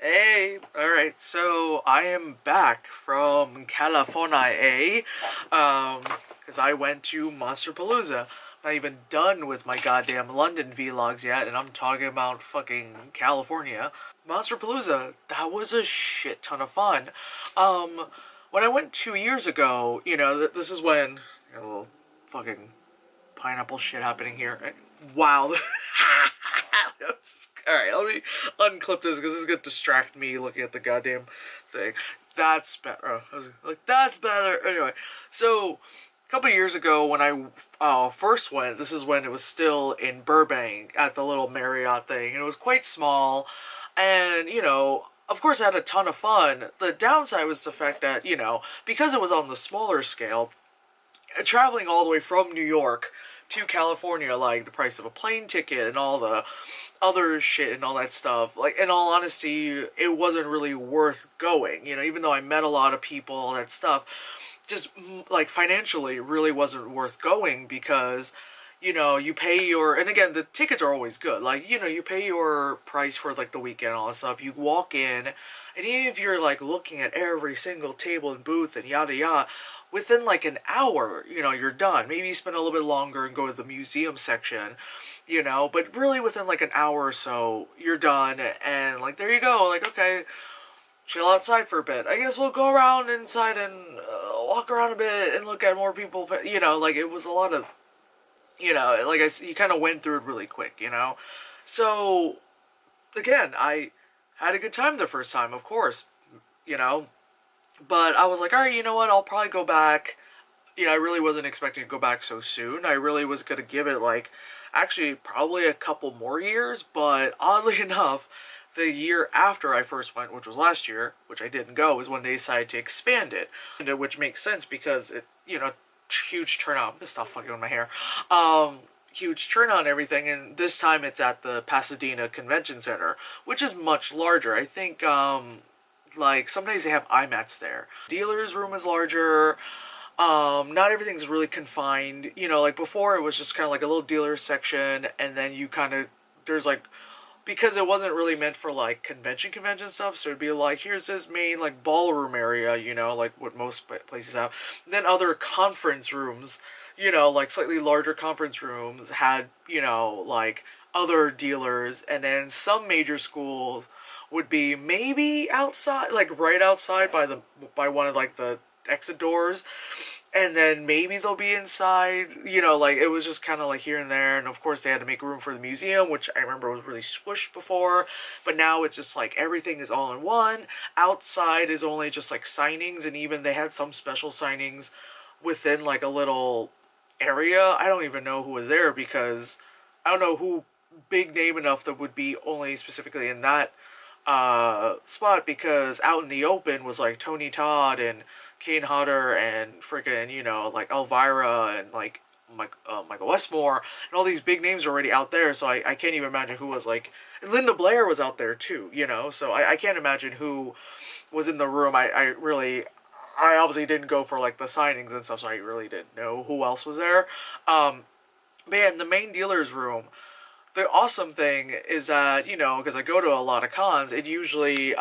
Hey, alright, so I am back from California, because I went to Monsterpalooza. Not even done with my goddamn London vlogs yet, and I'm talking about fucking California. Monsterpalooza, that was a shit ton of fun. When I went 2 years ago, this is when, a little fucking pineapple shit happening here. Wow. Alright, let me unclip this because this is going to distract me looking at the goddamn thing. That's better. I was like, that's better. Anyway, so a couple years ago when I first went, this is when it was still in Burbank at the little Marriott thing, and it was quite small, and, of course I had a ton of fun. The downside was the fact that, because it was on the smaller scale, traveling all the way from New York to California, like the price of a plane ticket and all the other shit and all that stuff, like, in all honesty, it wasn't really worth going, even though I met a lot of people, all that stuff, just, like, financially, it really wasn't worth going because, you pay your, and again, the tickets are always good, like, you pay your price for, like, the weekend and all that stuff, you walk in, and even if you're, like, looking at every single table and booth and yada yada, within, like, an hour, you're done. Maybe you spend a little bit longer and go to the museum section, but really within, like, an hour or so, you're done, and, like, there you go, like, okay, chill outside for a bit. I guess we'll go around inside and walk around a bit and look at more people, but, like, it was a lot of, like, you kind of went through it really quick, So, again, I had a good time the first time, of course, but I was like, alright, you know what, I'll probably go back. I really wasn't expecting to go back so soon. I really was going to give it, like, actually probably a couple more years, but oddly enough, the year after I first went, which was last year, which I didn't go, is when they decided to expand it, which makes sense because it, huge turnout. I'm gonna stop fucking with my hair. Huge turnout and everything, and this time it's at the Pasadena Convention Center, which is much larger. I think, like, some days they have IMAX there. Dealer's room is larger. Not everything's really confined. Like, before it was just kind of like a little dealer section, and then you kind of, there's, like, because it wasn't really meant for, like, convention stuff, so it'd be like, here's this main, like, ballroom area, like what most places have. And then other conference rooms, like, slightly larger conference rooms had, like, other dealers, and then some major schools would be maybe outside, like, right outside by one of, like, the exit doors, and then maybe they'll be inside, like, it was just kind of like here and there, and of course they had to make room for the museum, which I remember was really squished before, but now it's just like everything is all in one. Outside is only just like signings, and even they had some special signings within, like, a little area. I don't even know who was there because I don't know who big name enough that would be only specifically in that spot, because out in the open was like Tony Todd and Kane Hodder and freaking, like Elvira and like Michael Westmore and all these big names are already out there, so I can't even imagine who was like, and Linda Blair was out there too, so I can't imagine who was in the room. I obviously didn't go for like the signings and stuff, so I really didn't know who else was there. But yeah, in the main dealer's room, the awesome thing is that, because I go to a lot of cons, it usually,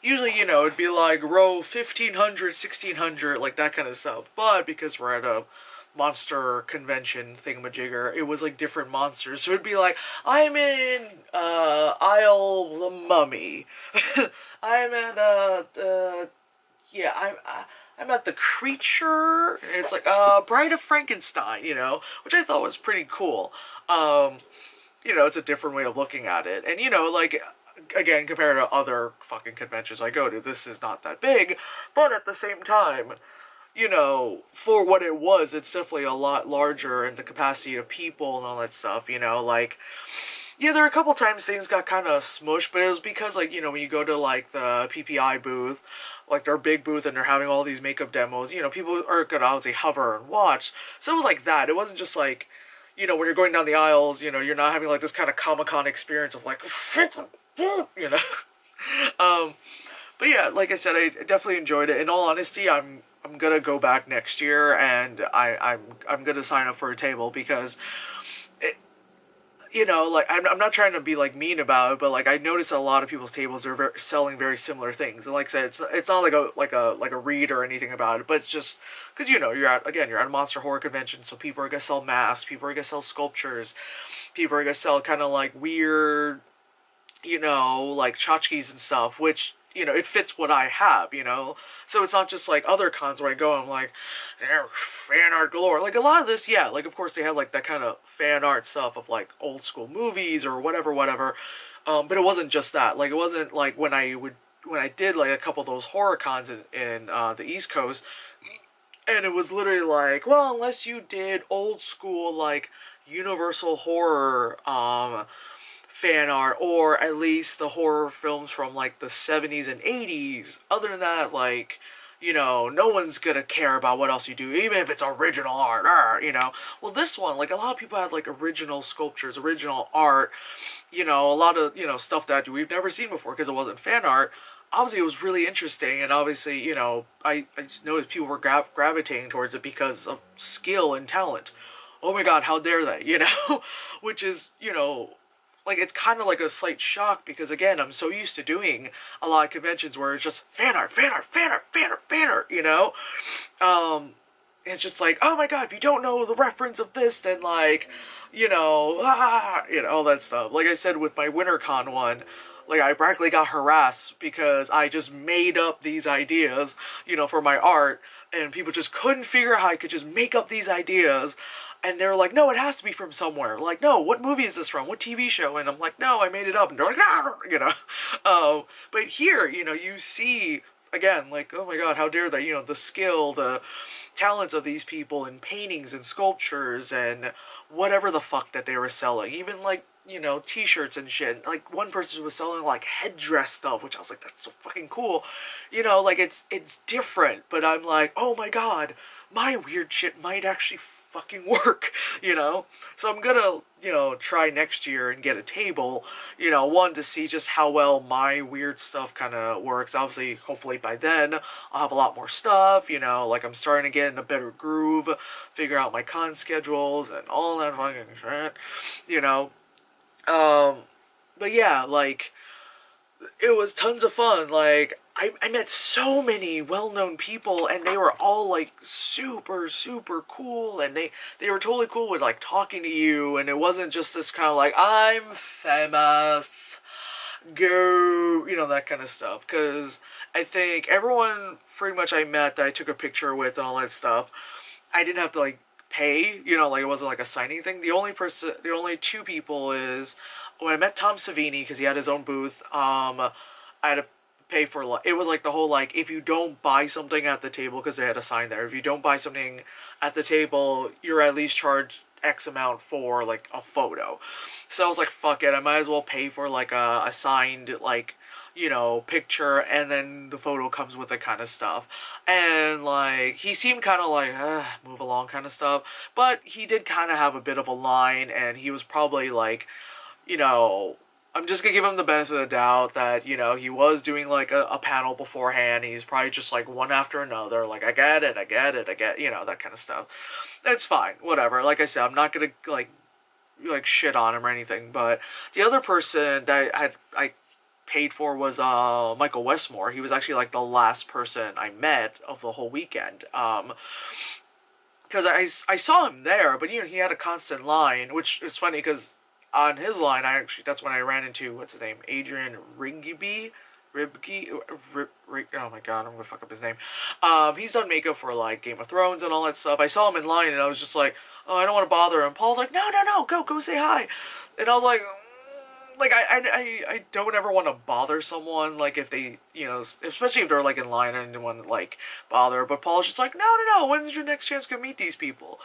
usually, it'd be like row 1500, 1600, like that kind of stuff. But because we're at a monster convention thingamajigger, it was like different monsters. So it'd be like, I'm in aisle the mummy. I'm at yeah, I'm at the creature. And it's like Bride of Frankenstein, which I thought was pretty cool. It's a different way of looking at it, and like, again, compared to other fucking conventions I go to, this is not that big, but at the same time, for what it was, it's definitely a lot larger in the capacity of people and all that stuff, like, yeah, there were a couple times things got kind of smushed, but it was because, like, when you go to, like, the PPI booth, like, their big booth, and they're having all these makeup demos, people are gonna obviously hover and watch, so it was like that. It wasn't just, like, when you're going down the aisles, you're not having, like, this kind of Comic-Con experience of, like, but yeah, like I said, I definitely enjoyed it. In all honesty, I'm gonna go back next year, and I'm gonna sign up for a table because you know, like I'm not trying to be like mean about it, but like I noticed a lot of people's tables are selling very similar things, and like I said, it's not like a read or anything about it, but it's just because you know you're at a monster horror convention, so people are gonna sell masks, people are gonna sell sculptures, people are gonna sell kind of like weird, you know, like tchotchkes and stuff, which, you know, it fits what I have, you know? So it's not just like other cons where I go and I'm like, eh, fan art galore. Like a lot of this, yeah, like of course they had like that kind of fan art stuff of like old school movies or whatever, whatever. But it wasn't just that. Like it wasn't like when I did like a couple of those horror cons in the East Coast, and it was literally like, well, unless you did old school like Universal horror fan art, or at least the horror films from like the 70s and 80s. Other than that, like, you know, no one's gonna care about what else you do, even if it's original art, you know. Well, this one, like, a lot of people had like original sculptures, original art, you know, a lot of, you know, stuff that we've never seen before because it wasn't fan art. Obviously, it was really interesting, and obviously, you know, I just noticed people were gravitating towards it because of skill and talent. Oh my god, how dare they, you know? Which is, you know, like it's kind of like a slight shock because again I'm so used to doing a lot of conventions where it's just fan art, fan art, fan art, fan art, fan art, you know. It's just like, oh my god, if you don't know the reference of this, then like, you know, you know, all that stuff. Like I said with my WinterCon one, like I practically got harassed because I just made up these ideas, you know, for my art, and people just couldn't figure out how I could just make up these ideas. And they're like, no, it has to be from somewhere. Like, no, what movie is this from? What TV show? And I'm like, no, I made it up. And they're like, ah, you know. But here, you know, you see, again, like, oh my god, how dare they? You know, the skill, the talents of these people in paintings and sculptures and whatever the fuck that they were selling. Even, like, you know, t-shirts and shit. Like, one person was selling, like, headdress stuff, which I was like, that's so fucking cool. You know, like, it's different. But I'm like, oh my god, my weird shit might actually fucking work, you know? So I'm gonna, you know, try next year and get a table, you know, one, to see just how well my weird stuff kind of works. Obviously, hopefully by then, I'll have a lot more stuff, you know, like I'm starting to get in a better groove, figure out my con schedules and all that fucking shit, you know? But yeah, like, it was tons of fun. Like, I met so many well-known people, and they were all, like, super, super cool, and they were totally cool with, like, talking to you, and it wasn't just this kind of, like, I'm famous, go, you know, that kind of stuff, because I think everyone pretty much I met that I took a picture with and all that stuff, I didn't have to, like, pay, you know, like, it wasn't, like, a signing thing. The only two people is, when I met Tom Savini, because he had his own booth, I had to pay for, like, it was like the whole, like, if you don't buy something at the table, because they had a sign there, if you don't buy something at the table, you're at least charged X amount for, like, a photo. So I was like, fuck it, I might as well pay for, like, a signed, like, you know, picture, and then the photo comes with it kind of stuff. And, like, he seemed kind of like, move along kind of stuff, but he did kind of have a bit of a line, and he was probably, like, you know, I'm just gonna give him the benefit of the doubt that, you know, he was doing, like, a panel beforehand. He's probably just, like, one after another, like, I get it, you know, that kind of stuff. That's fine, whatever. Like I said, I'm not gonna, like shit on him or anything, but the other person that I paid for was, Michael Westmore. He was actually, like, the last person I met of the whole weekend. Because I saw him there, but, you know, he had a constant line, which is funny, because on his line, that's when I ran into, what's his name, Adrian Ribke, oh my god, I'm gonna fuck up his name. He's done makeup for, like, Game of Thrones and all that stuff. I saw him in line, and I was just like, oh, I don't want to bother him. Paul's like, no, go say hi. And I was like, like, I don't ever want to bother someone, like, if they, you know, especially if they're, like, in line, I didn't want to, like, bother. But Paul's just like, no, when's your next chance to meet these people?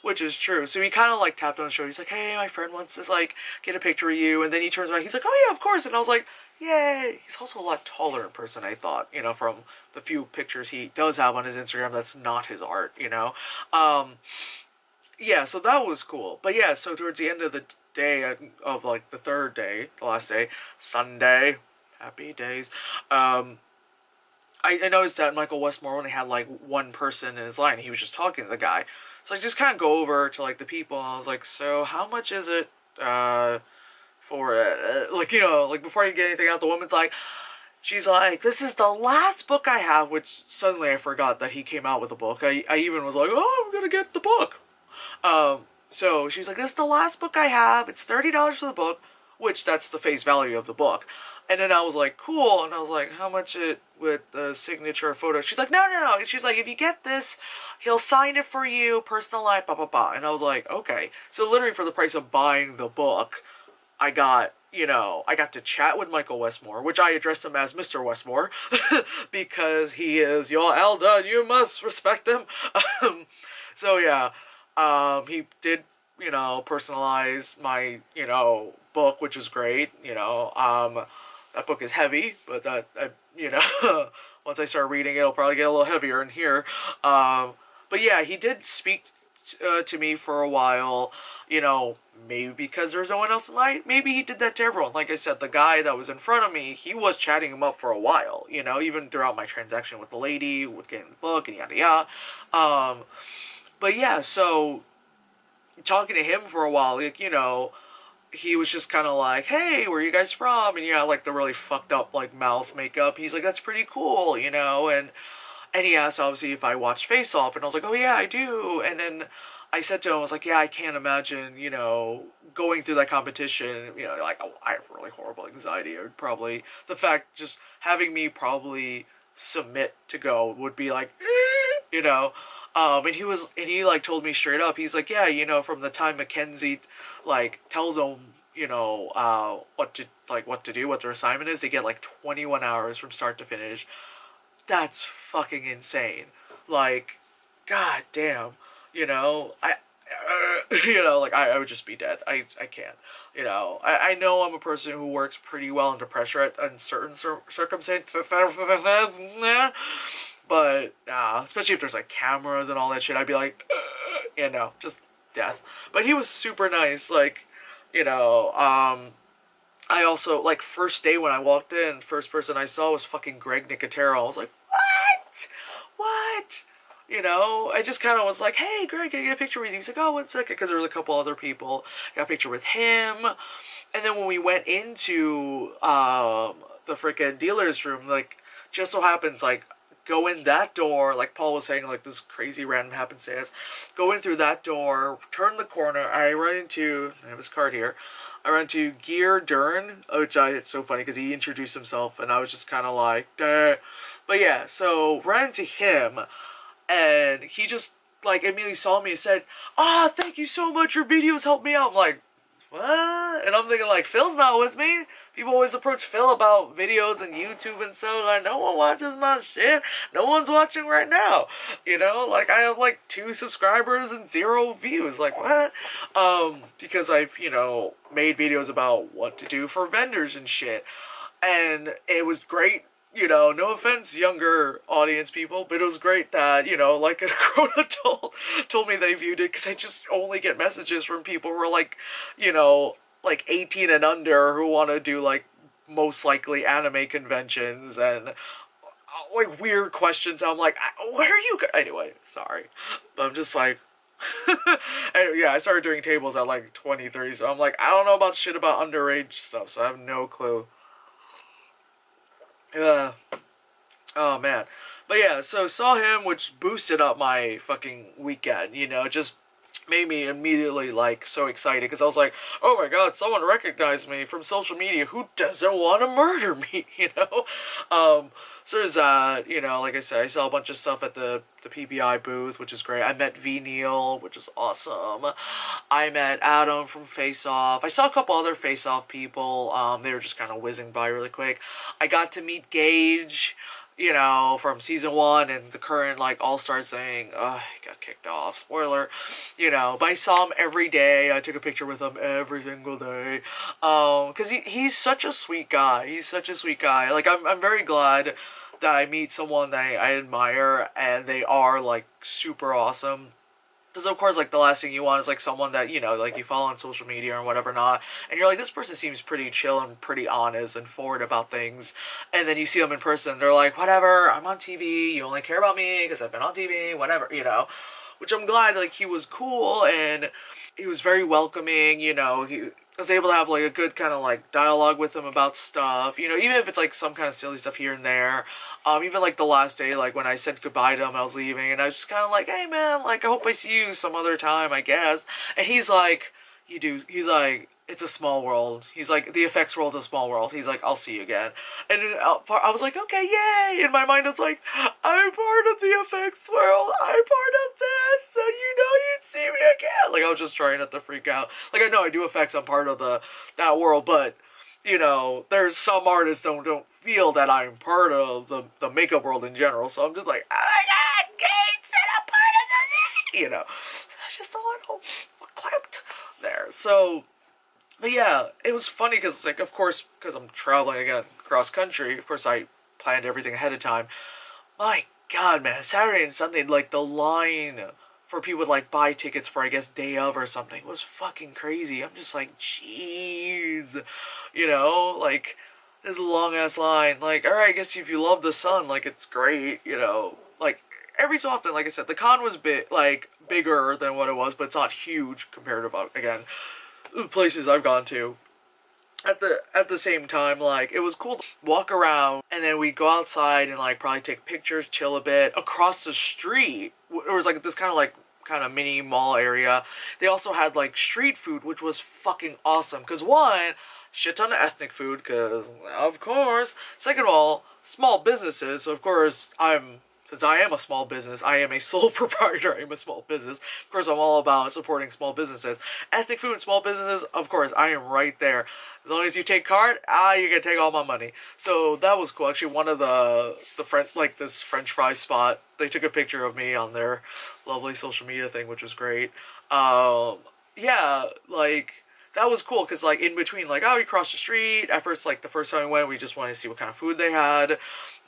Which is true. So he kind of, like, tapped on the shoulder. He's like, hey, my friend wants to, like, get a picture of you. And then he turns around. He's like, oh, yeah, of course. And I was like, yay. He's also a lot taller in person, I thought, you know, from the few pictures he does have on his Instagram that's not his art, you know. Yeah, so that was cool. But, yeah, so towards the end of the day, of, like, the third day, the last day, Sunday, happy days, I noticed that Michael Westmore only had, like, one person in his line. And he was just talking to the guy. So I just kind of go over to, like, the people, and I was like, so how much is it for it. Like, you know, like before you get anything out, the woman's like, she's like, this is the last book I have, which suddenly I forgot that he came out with a book. I even was like, oh, I'm gonna get the book. So she's like, this is the last book I have. It's $30 for the book, which that's the face value of the book. And then I was like, cool. And I was like, how much it with the signature photo? She's like, no, no, no. She's like, if you get this, he'll sign it for you, personalized, blah, blah, blah. And I was like, okay. So literally for the price of buying the book, I got, you know, I got to chat with Michael Westmore, which I addressed him as Mr. Westmore, because he is your elder, you must respect him. So yeah, he did, you know, personalize my, you know, book, which was great, you know. That book is heavy, but that, you know, once I start reading it, it'll probably get a little heavier in here. But yeah, he did speak to me for a while, you know, maybe because there's no one else in line. Maybe he did that to everyone. Like I said, the guy that was in front of me, he was chatting him up for a while, you know, even throughout my transaction with the lady, with getting the book, and yada yada. But yeah, so talking to him for a while, like, you know, he was just kind of like, hey, where are you guys from? And yeah, like the really fucked up like mouth makeup. He's like, that's pretty cool, you know. And he asked obviously if I watched Face Off, and I was like, oh yeah, I do. And then I said to him, I was like, yeah, I can't imagine, you know, going through that competition. You know, like, oh, I have really horrible anxiety. Or probably the fact just having me probably submit to go would be like, you know. And he like told me straight up, he's like, yeah, you know, from the time Mackenzie like tells them, you know, what to do, what their assignment is, they get like 21 hours from start to finish. That's fucking insane. Like, god damn, you know, you know, like I would just be dead. I can't, you know. I know I'm a person who works pretty well under pressure in certain circumstances. But, especially if there's, like, cameras and all that shit, I'd be like, you know, just death. But he was super nice, like, you know, I also, like, first day when I walked in, first person I saw was fucking Greg Nicotero. I was like, what? You know, I just kind of was like, hey, Greg, can I get a picture with you? He's like, oh, 1 second, because there was a couple other people. I got a picture with him. And then when we went into, the freaking dealer's room, like, just so happens, like, go in that door, like Paul was saying, like this crazy random happenstance. Go in through that door, turn the corner. I run into, I have his card here. I run into Gear Dern, which it's so funny because he introduced himself, and I was just kind of like, duh. But yeah, so ran into him, and he just like immediately saw me and said, thank you so much. Your videos helped me out. I'm like, what? And I'm thinking like, Phil's not with me. People always approach Phil about videos and YouTube and so like, no one watches my shit. No one's watching right now. You know, like I have like 2 subscribers and 0 views. Like what? Because I've, you know, made videos about what to do for vendors and shit. And it was great. You know, no offense, younger audience people, but it was great that, you know, like a grown adult told me they viewed it, because I just only get messages from people who are like, you know, like 18 and under who want to do like most likely anime conventions and like weird questions. I'm like, where are you? Anyway, sorry, but I'm just like, anyway, yeah, I started doing tables at like 23, so I'm like, I don't know about shit about underage stuff, so I have no clue. Oh man. But yeah, so saw him, which boosted up my fucking weekend, you know, just made me immediately like so excited, because I was like, oh my god, someone recognized me from social media. Who doesn't want to murder me, you know? So there's that, you know, like I said, I saw a bunch of stuff at the PBI booth, which is great. I met V Neil, which is awesome. I met Adam from Face Off. I saw a couple other Face Off people. They were just kind of whizzing by really quick. I got to meet Gage, you know, from season 1 and the current, like, All-Star thing. He got kicked off. Spoiler. You know, but I saw him every day. I took a picture with him every single day. Because he's such a sweet guy. He's such a sweet guy. Like, I'm very glad that I meet someone that I admire and they are, like, super awesome. Because, of course, like, the last thing you want is, like, someone that, you know, like, you follow on social media or whatever not, and you're like, this person seems pretty chill and pretty honest and forward about things, and then you see them in person, they're like, whatever, I'm on TV, you only care about me because I've been on TV, whatever, you know, which I'm glad, like, he was cool, and he was very welcoming, you know, was able to have like a good kind of like dialogue with him about stuff, you know, even if it's like some kind of silly stuff here and there. Even like the last day, like when I said goodbye to him, I was leaving, and I was just kind of like, hey man, like I hope I see you some other time, I guess. And he's like, you do. He's like, it's a small world. He's like, the effects world is a small world. He's like, I'll see you again. And then I was like, okay, yay. In my mind, I was like, I'm part of the effects world. I'm part of this. So you know you'd see me again. Like, I was just trying not to freak out. Like, I know I do effects. I'm part of that world. But, you know, there's some artists don't feel that I'm part of the makeup world in general. So I'm just like, oh my God, Kate said I'm part of the, you know. That's just a little clamped there. So, but yeah, it was funny because, like, of course, because I'm traveling again cross country, of course, I planned everything ahead of time. My God, man, Saturday and Sunday, like, the line for people to, like, buy tickets for, I guess, day of or something was fucking crazy. I'm just like, jeez, you know, like, this long-ass line. Like, alright, I guess if you love the sun, like, it's great, you know, like, every so often, like I said, the con was bigger than what it was, but it's not huge compared to, again, the places I've gone to. At the same time, like, it was cool to walk around, and then we'd go outside and like probably take pictures, chill a bit. Across the street, it was like this kind of mini mall area. They also had like street food, which was fucking awesome. Cause one, shit ton of ethnic food, cause of course. Second of all, small businesses. So of course since I am a small business, I am a sole proprietor, I am a small business. Of course, I'm all about supporting small businesses. Ethnic food and small businesses, of course, I am right there. As long as you take card, you can take all my money. So that was cool. Actually, one of the French, like this French fry spot, they took a picture of me on their lovely social media thing, which was great. Yeah, like, that was cool, because, like, in between, like, we crossed the street. At first, like, the first time we went, we just wanted to see what kind of food they had.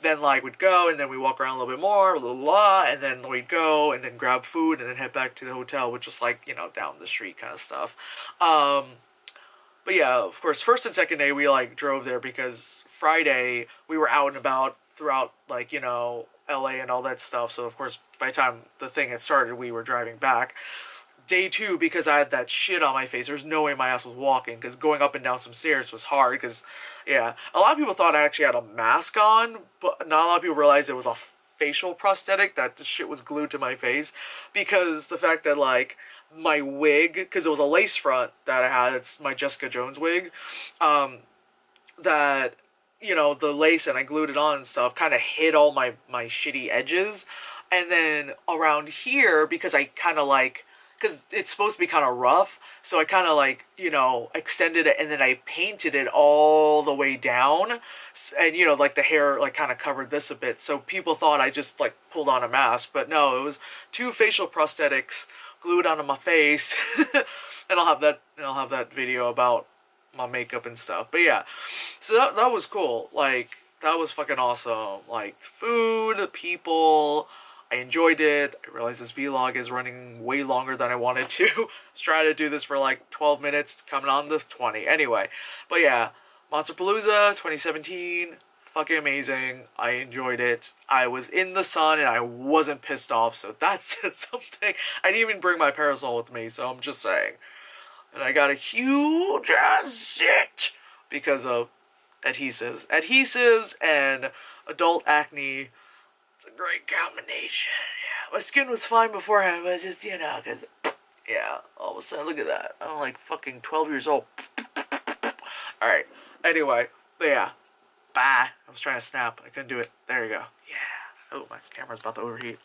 Then, like, we'd go, and then we'd walk around a little bit more, and then we'd go, and then grab food, and then head back to the hotel, which was, like, you know, down the street kind of stuff. But yeah, of course, first and second day, we, like, drove there, because Friday, we were out and about throughout, like, you know, LA and all that stuff, so, of course, by the time the thing had started, we were driving back. Day 2, because I had that shit on my face, there's no way my ass was walking, because going up and down some stairs was hard, because, yeah, a lot of people thought I actually had a mask on, but not a lot of people realized it was a facial prosthetic, that the shit was glued to my face, because the fact that, like, my wig, because it was a lace front that I had, it's my Jessica Jones wig, that, you know, the lace, and I glued it on and stuff, kind of hid all my shitty edges, and then around here, because I kind of, like, because it's supposed to be kind of rough, so I kind of, like, you know, extended it, and then I painted it all the way down, and, you know, like, the hair, like, kind of covered this a bit, so people thought I just, like, pulled on a mask, but no, it was 2 facial prosthetics glued onto my face, and I'll have that video about my makeup and stuff, but yeah, so that was cool, like, that was fucking awesome, like, food, people, I enjoyed it. I realize this vlog is running way longer than I wanted to. I was trying to do this for like 12 minutes. It's coming on to 20. Anyway, but yeah, Monsterpalooza 2017. Fucking amazing. I enjoyed it. I was in the sun and I wasn't pissed off. So that's something. I didn't even bring my parasol with me. So I'm just saying. And I got a huge ass shit because of adhesives. Adhesives and adult acne. It's a great combination, yeah. My skin was fine beforehand, but just, you know, because, yeah, all of a sudden, look at that. I'm like fucking 12 years old. Alright, anyway, but yeah, bye. I was trying to snap, I couldn't do it. There you go. Yeah. Oh, my camera's about to overheat.